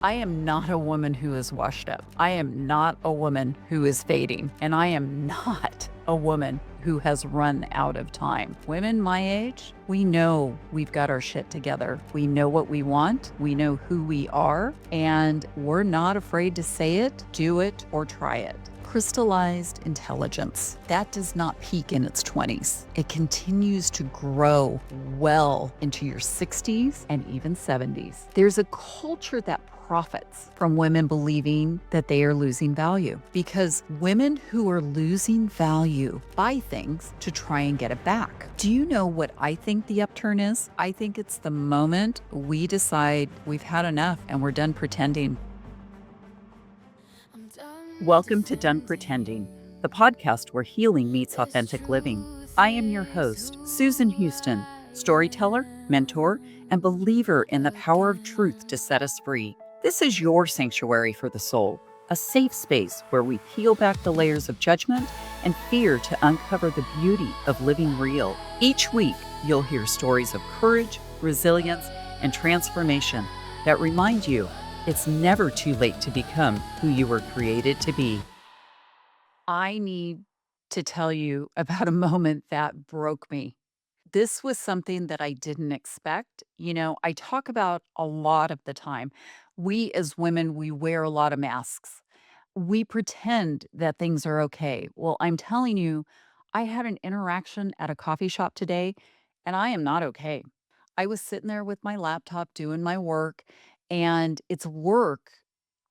I am not a woman who is washed up. I am not a woman who is fading. And I am not a woman who has run out of time. Women my age, we know we've got our shit together. We know what we want. We know who we are. And we're not afraid to say it, do it, or try it. Crystallized intelligence. That does not peak in its 20s. It continues to grow well into your 60s and even 70s. There's a culture that profits from women believing that they are losing value because women who are losing value buy things to try and get it back. Do you know what I think the upturn is? I think it's the moment we decide we've had enough and we're done pretending. Welcome to Done Pretending, the podcast where healing meets authentic living. I am your host, Susan Houston, storyteller, mentor, and believer in the power of truth to set us free. This is your sanctuary for the soul, a safe space where we peel back the layers of judgment and fear to uncover the beauty of living real. Each week, you'll hear stories of courage, resilience, and transformation that remind you it's never too late to become who you were created to be. I need to tell you about a moment that broke me. This was something that I didn't expect. I talk about a lot of the time. We as women, we wear a lot of masks. We pretend that things are okay. Well, I'm telling you, I had an interaction at a coffee shop today, and I am not okay. I was sitting there with my laptop doing my work, and it's work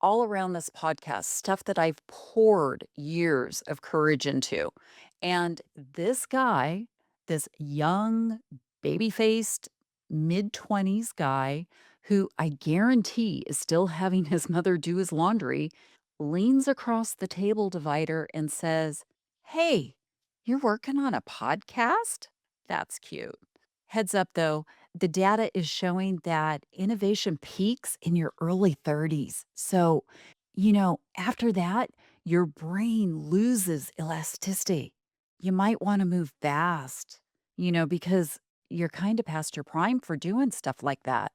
all around this podcast, stuff that I've poured years of courage into. And this guy, this young, baby faced, mid 20s guy who I guarantee is still having his mother do his laundry, leans across the table divider and says, "Hey, you're working on a podcast? That's cute." Heads up though, the data is showing that innovation peaks in your early 30s. So, after that, your brain loses elasticity. You might want to move fast, because you're kind of past your prime for doing stuff like that.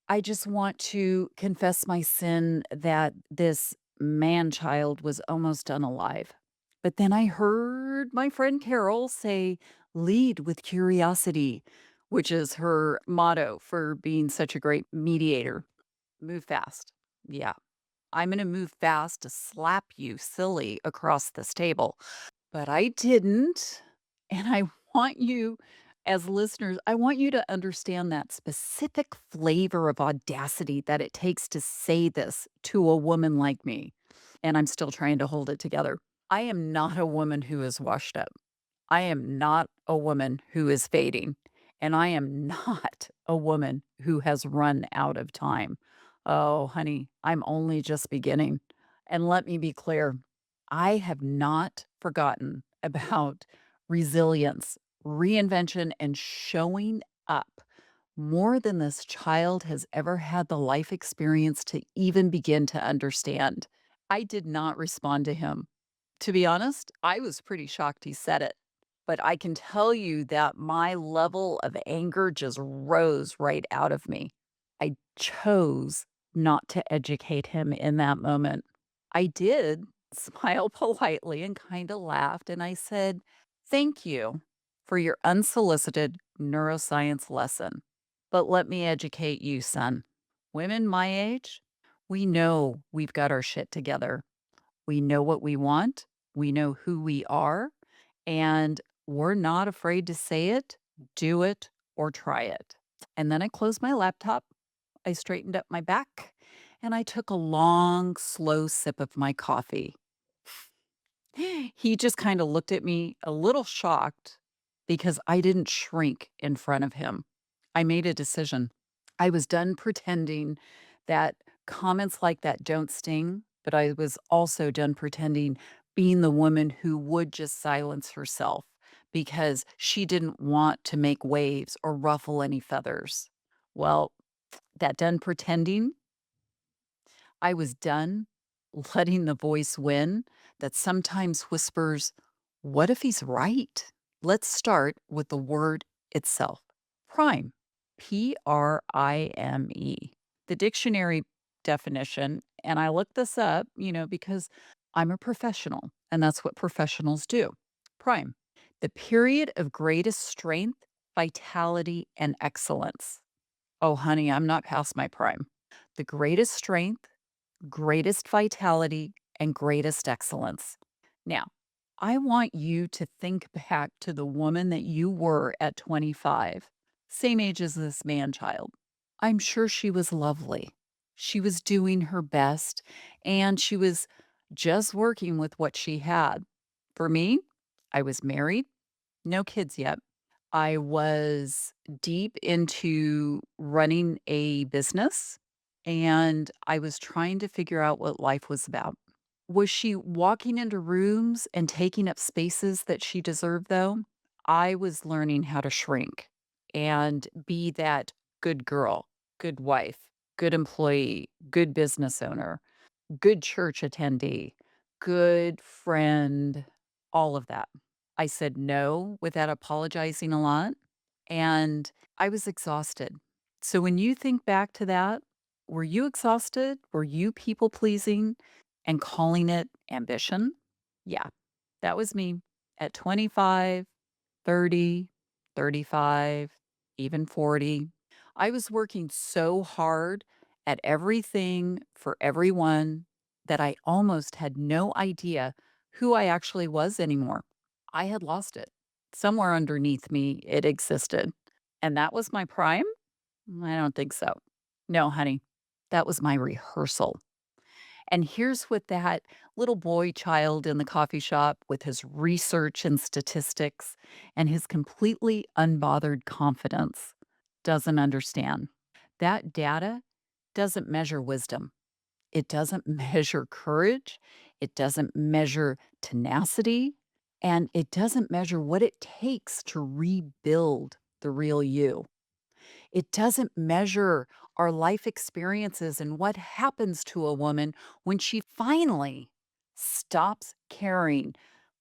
I just want to confess my sin that this man child was almost unalive. But then I heard my friend Carol say, lead with curiosity, which is her motto for being such a great mediator. Move fast. Yeah, I'm going to move fast to slap you silly across this table. But I didn't. And I want you, as listeners, I want you to understand that specific flavor of audacity that it takes to say this to a woman like me. And I'm still trying to hold it together. I am not a woman who is washed up. I am not a woman who is fading. And I am not a woman who has run out of time. Oh, honey, I'm only just beginning. And let me be clear, I have not forgotten about resilience, reinvention, and showing up more than this child has ever had the life experience to even begin to understand. I did not respond to him. To be honest, I was pretty shocked he said it. But I can tell you that my level of anger just rose right out of me. I chose not to educate him in that moment. I did smile politely and kind of laughed, and I said, "Thank you for your unsolicited neuroscience lesson. But let me educate you, son. Women my age, we know we've got our shit together. We know what we want, we know who we are, and we're not afraid to say it, do it, or try it." And then I closed my laptop, I straightened up my back, and I took a long, slow sip of my coffee. He just kind of looked at me a little shocked because I didn't shrink in front of him. I made a decision. I was done pretending that comments like that don't sting, but I was also done pretending being the woman who would just silence herself because she didn't want to make waves or ruffle any feathers. Well, that done pretending, I was done letting the voice win that sometimes whispers, "What if he's right?" Let's start with the word itself. Prime, Prime. The dictionary definition, and I looked this up, because I'm a professional, and that's what professionals do. Prime, the period of greatest strength, vitality, and excellence. Oh, honey, I'm not past my prime. The greatest strength, greatest vitality, and greatest excellence. Now, I want you to think back to the woman that you were at 25, same age as this man child. I'm sure she was lovely. She was doing her best, and she was just working with what she had. For me, I was married, no kids yet. I was deep into running a business, and I was trying to figure out what life was about. Was she walking into rooms and taking up spaces that she deserved, though? I was learning how to shrink and be that good girl, good wife, good employee, good business owner, good church attendee, good friend, all of that. I said no without apologizing a lot, and I was exhausted. So when you think back to that, were you exhausted? Were you people pleasing and calling it ambition? Yeah, that was me at 25, 30, 35, even 40. I was working so hard at everything for everyone that I almost had no idea who I actually was anymore. I had lost it. Somewhere underneath me, it existed. And that was my prime? I don't think so. No, honey, that was my rehearsal. And here's what that little boy child in the coffee shop with his research and statistics and his completely unbothered confidence doesn't understand. That data doesn't measure wisdom. It doesn't measure courage. It doesn't measure tenacity. And it doesn't measure what it takes to rebuild the real you. It doesn't measure our life experiences and what happens to a woman when she finally stops caring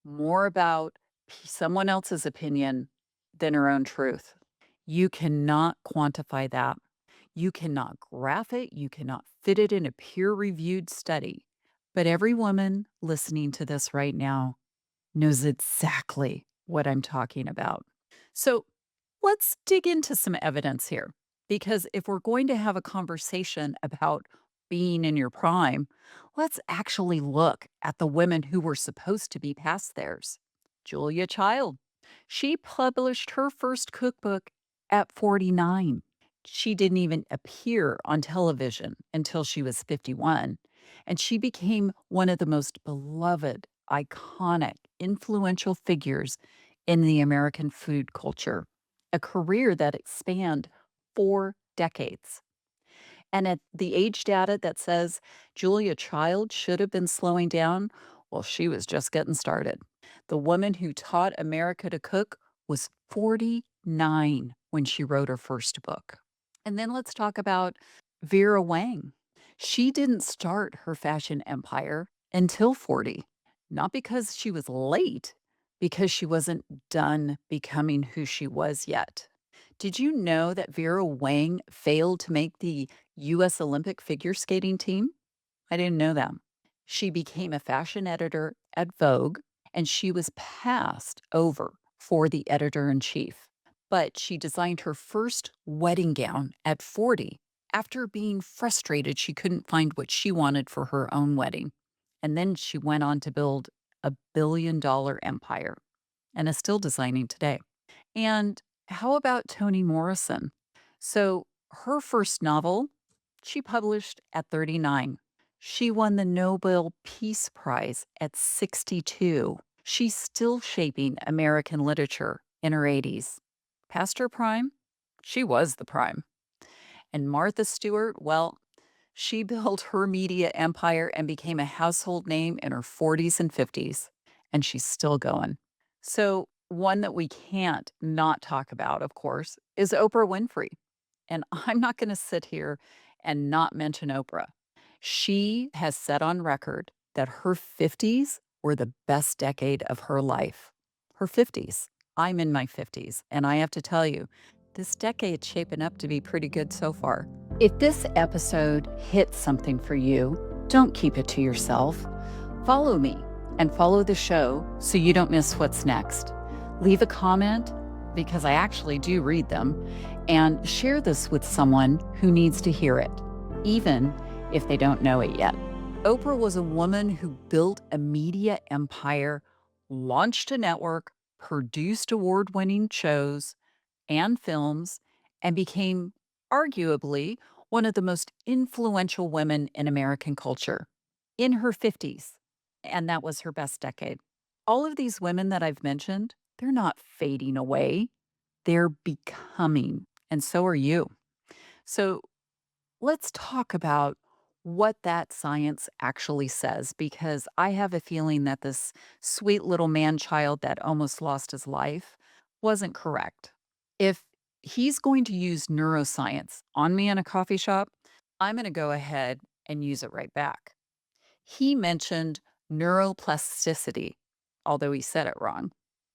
more about someone else's opinion than her own truth. You cannot quantify that. You cannot graph it. You cannot fit it in a peer reviewed study. But every woman listening to this right now knows exactly what I'm talking about. So let's dig into some evidence here. Because if we're going to have a conversation about being in your prime, let's actually look at the women who were supposed to be past theirs. Julia Child. She published her first cookbook at 49. She didn't even appear on television until she was 51, and she became one of the most beloved, iconic, influential figures in the American food culture, a career that spanned 4 decades. And at the age data that says Julia Child should have been slowing down, well, she was just getting started. The woman who taught America to cook was 49 when she wrote her first book. And then let's talk about Vera Wang. She didn't start her fashion empire until 40, not because she was late, because she wasn't done becoming who she was yet. Did you know that Vera Wang failed to make the US Olympic figure skating team? I didn't know that. She became a fashion editor at Vogue, and she was passed over for the editor in chief. But she designed her first wedding gown at 40 after being frustrated she couldn't find what she wanted for her own wedding. And then she went on to build a $1 billion empire and is still designing today. And how about Toni Morrison? So, her first novel, she published at 39. She won the Nobel Peace Prize at 62. She's still shaping American literature in her 80s. Past her prime, she was the prime. And Martha Stewart, well, she built her media empire and became a household name in her 40s and 50s, and she's still going. So, one that we can't not talk about, of course, is Oprah Winfrey. And I'm not going to sit here and not mention Oprah. She has said on record that her 50s were the best decade of her life. Her 50s. I'm in my 50s. And I have to tell you, This decade's shaping up to be pretty good so far. If this episode hits something for you, don't keep it to yourself. Follow me and follow the show so you don't miss what's next. Leave a comment because I actually do read them, and share this with someone who needs to hear it, even if they don't know it yet. Oprah was a woman who built a media empire, launched a network, produced award winning shows and films, and became arguably one of the most influential women in American culture in her 50s. And that was her best decade. All of these women that I've mentioned, they're not fading away, they're becoming. And so are you. So let's talk about what that science actually says, because I have a feeling that this sweet little man child that almost lost his life wasn't correct. If he's going to use neuroscience on me in a coffee shop, I'm going to go ahead and use it right back. He mentioned neuroplasticity, although he said it wrong.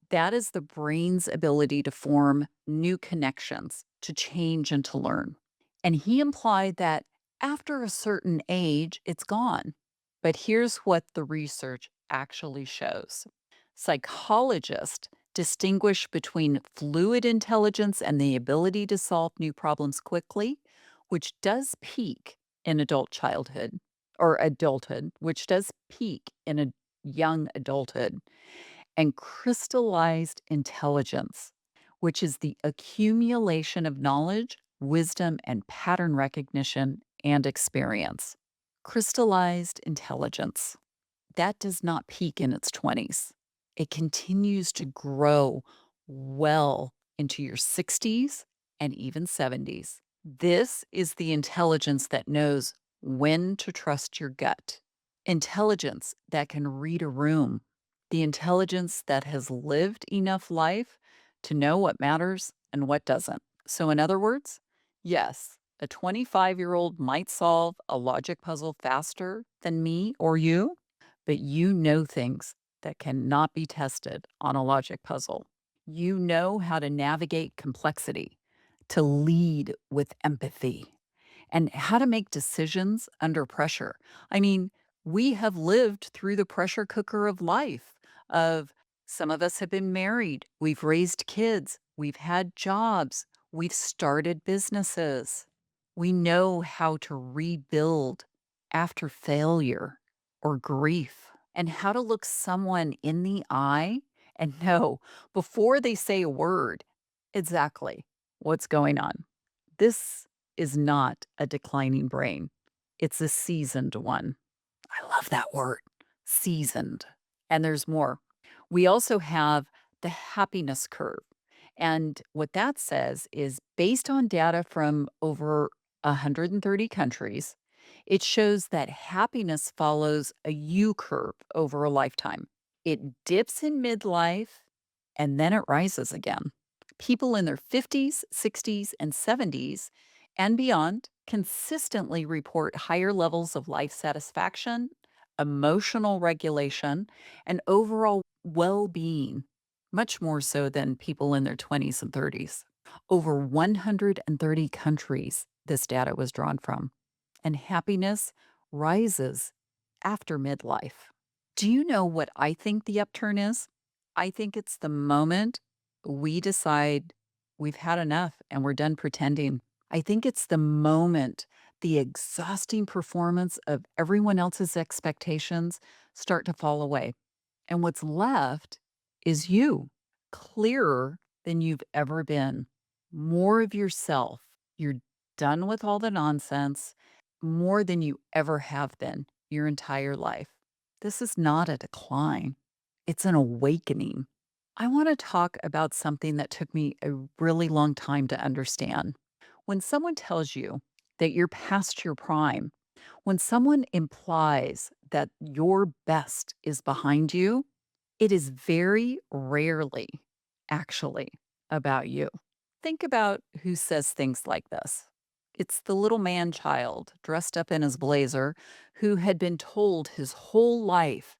That is the brain's ability to form new connections, to change and to learn. And he implied that after a certain age, it's gone. But here's what the research actually shows. Psychologists distinguish between fluid intelligence and the ability to solve new problems quickly, which does peak in adult childhood or adulthood, which does peak in a young adulthood, and crystallized intelligence, which is the accumulation of knowledge, wisdom, and pattern recognition and experience. Crystallized intelligence, that does not peak in its 20s. It continues to grow well into your 60s and even 70s. This is the intelligence that knows when to trust your gut, intelligence that can read a room, the intelligence that has lived enough life to know what matters and what doesn't. So, in other words, yes, a 25-year-old might solve a logic puzzle faster than me or you, but you know things that cannot be tested on a logic puzzle. You know how to navigate complexity, to lead with empathy, and how to make decisions under pressure. I mean, we have lived through the pressure cooker of life of some of us have been married, we've raised kids, we've had jobs, we've started businesses. We know how to rebuild after failure or grief, and how to look someone in the eye and know before they say a word exactly what's going on. This is not a declining brain. It's a seasoned one. I love that word, seasoned. And there's more. We also have the happiness curve. And what that says is based on data from over 130 countries, it shows that happiness follows a U curve over a lifetime. It dips in midlife and then it rises again. People in their 50s, 60s, and 70s and beyond consistently report higher levels of life satisfaction, emotional regulation, and overall well being, much more so than people in their 20s and 30s. Over 130 countries this data was drawn from, and happiness rises after midlife. Do you know what I think the upturn is? I think it's the moment we decide we've had enough and we're done pretending. I think it's the moment the exhausting performance of everyone else's expectations start to fall away. And what's left is you, clearer than you've ever been, more of yourself. You're done with all the nonsense, more than you ever have been your entire life. This is not a decline, it's an awakening. I want to talk about something that took me a really long time to understand. When someone tells you that you're past your prime, when someone implies that your best is behind you, it is very rarely actually about you. Think about who says things like this. It's the little man child dressed up in his blazer who had been told his whole life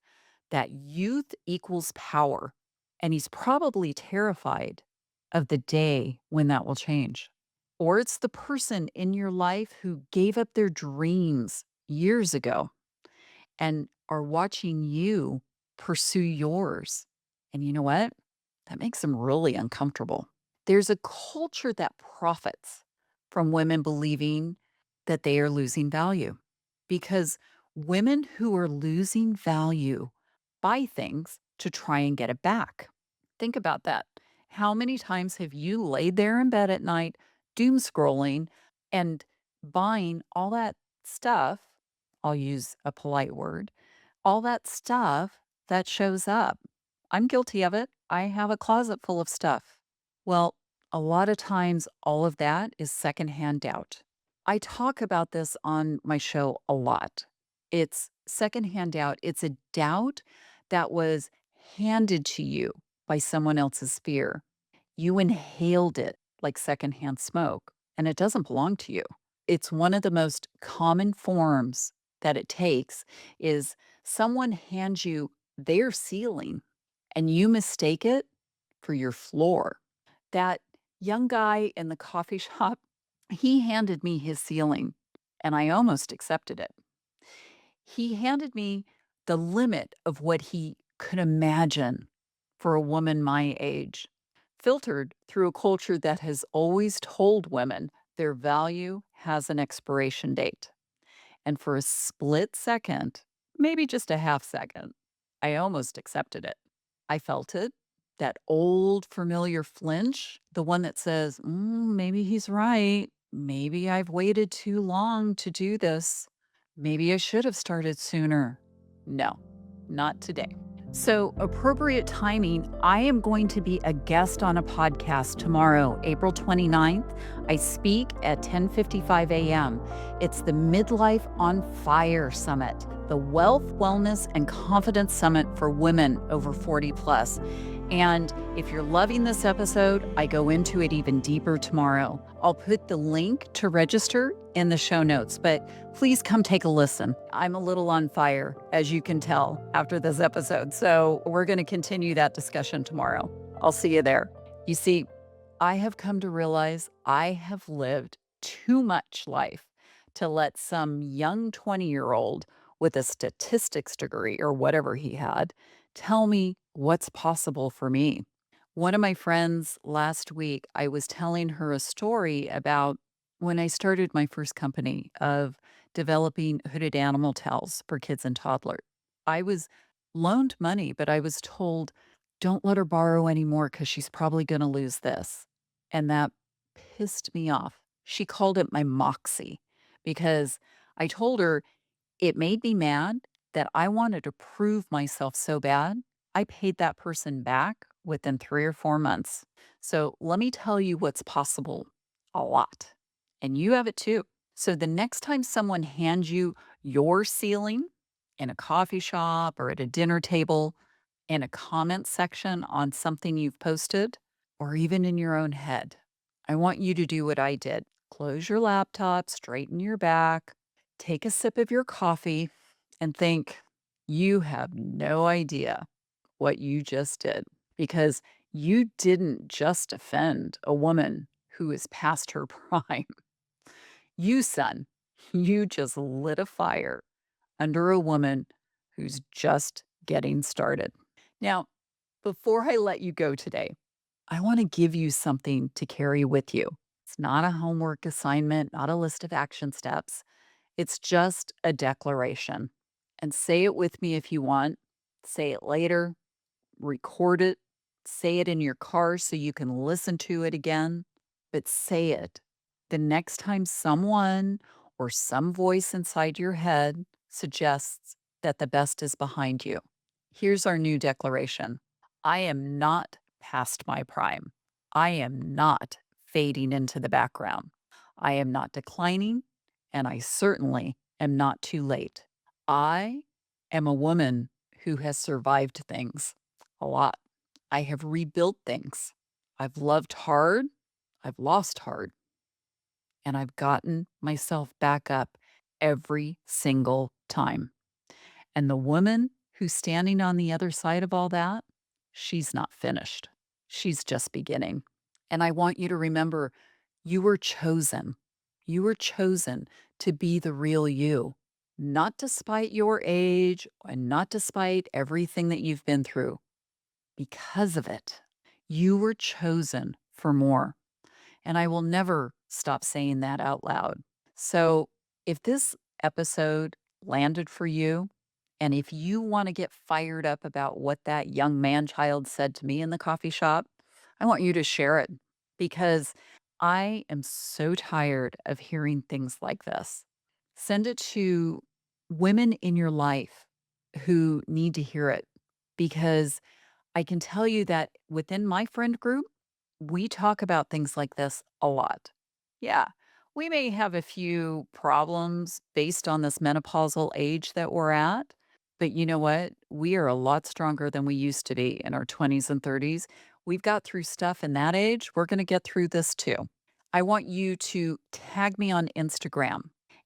that youth equals power. And he's probably terrified of the day when that will change. Or it's the person in your life who gave up their dreams years ago and are watching you pursue yours. And you know what? That makes them really uncomfortable. There's a culture that profits from women believing that they are losing value because women who are losing value buy things to try and get it back. Think about that. How many times have you laid there in bed at night, doom scrolling, and buying all that stuff? I'll use a polite word, all that stuff that shows up. I'm guilty of it. I have a closet full of stuff. Well, a lot of times, all of that is secondhand doubt. I talk about this on my show a lot. It's secondhand doubt. It's a doubt that was handed to you by someone else's fear. You inhaled it like secondhand smoke, and it doesn't belong to you. It's one of the most common forms that it takes is someone hands you their ceiling and you mistake it for your floor. That young guy in the coffee shop, he handed me his ceiling and I almost accepted it. He handed me the limit of what he could imagine for a woman my age, filtered through a culture that has always told women their value has an expiration date. And for a split second, maybe just a half second, I almost accepted it. I felt it, that old familiar flinch, the one that says, maybe he's right. Maybe I've waited too long to do this. Maybe I should have started sooner. No, not today. So, appropriate timing, I am going to be a guest on a podcast tomorrow, April 29th. I speak at 10:55 a.m. It's the Midlife on Fire Summit, the Wealth, Wellness, and Confidence Summit for women over 40 plus. And if you're loving this episode, I go into it even deeper tomorrow. I'll put the link to register in the show notes, but please come take a listen. I'm a little on fire, as you can tell after this episode. So we're going to continue that discussion tomorrow. I'll see you there. You see, I have come to realize I have lived too much life to let some young 20-year-old with a statistics degree or whatever he had tell me what's possible for me. One of my friends last week, I was telling her a story about when I started my first company of developing hooded animal towels for kids and toddlers. I was loaned money, but I was told, don't let her borrow anymore because she's probably going to lose this. And that pissed me off. She called it my moxie because I told her it made me mad that I wanted to prove myself so bad. I paid that person back within 3 or 4 months. So let me tell you what's possible a lot. And you have it too. So the next time someone hands you your ceiling in a coffee shop or at a dinner table, in a comment section on something you've posted, or even in your own head, I want you to do what I did. Close your laptop, straighten your back, take a sip of your coffee, and think, you have no idea what you just did because you didn't just offend a woman who is past her prime. You, son, you just lit a fire under a woman who's just getting started. Now, before I let you go today, I want to give you something to carry with you. It's not a homework assignment, not a list of action steps. It's just a declaration. And say it with me if you want. Say it later, record it, say it in your car so you can listen to it again, but say it the next time someone or some voice inside your head suggests that the best is behind you. Here's our new declaration. I am not past my prime. I am not fading into the background. I am not declining, and I certainly am not too late. I am a woman who has survived things a lot. I have rebuilt things. I've loved hard. I've lost hard. And I've gotten myself back up every single time. And the woman who's standing on the other side of all that, she's not finished. She's just beginning. And I want you to remember you were chosen. You were chosen to be the real you, not despite your age and not despite everything that you've been through. Because of it, you were chosen for more. And I will never stop saying that out loud. So, if this episode landed for you, and if you want to get fired up about what that young man child said to me in the coffee shop, I want you to share it because I am so tired of hearing things like this. Send it to women in your life who need to hear it because I can tell you that within my friend group, we talk about things like this a lot. Yeah, we may have a few problems based on this menopausal age that we're at, but you know what? We are a lot stronger than we used to be in our 20s and 30s. We've got through stuff in that age. We're going to get through this too. I want you to tag me on Instagram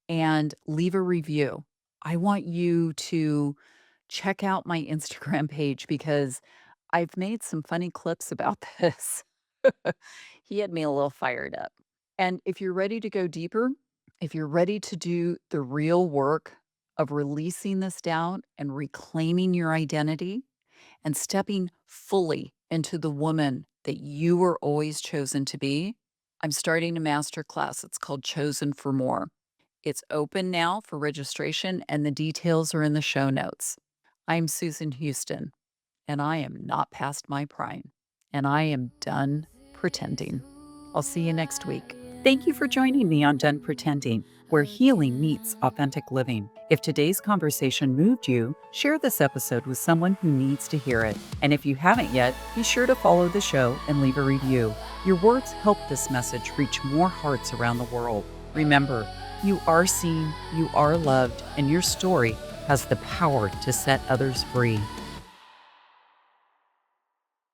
and leave a review. I want you to check out my Instagram page because I've made some funny clips about this. He had me a little fired up. And if you're ready to go deeper, if you're ready to do the real work of releasing this down and reclaiming your identity and stepping fully into the woman that you were always chosen to be, I'm starting a master class. It's called Chosen for More. It's open now for registration, and the details are in the show notes. I'm Susan Houston, and I am not past my prime, and I am done pretending. I'll see you next week. Thank you for joining me on Done Pretending, where healing meets authentic living. If today's conversation moved you, share this episode with someone who needs to hear it. And if you haven't yet, be sure to follow the show and leave a review. Your words help this message reach more hearts around the world. Remember, you are seen, you are loved, and your story has the power to set others free.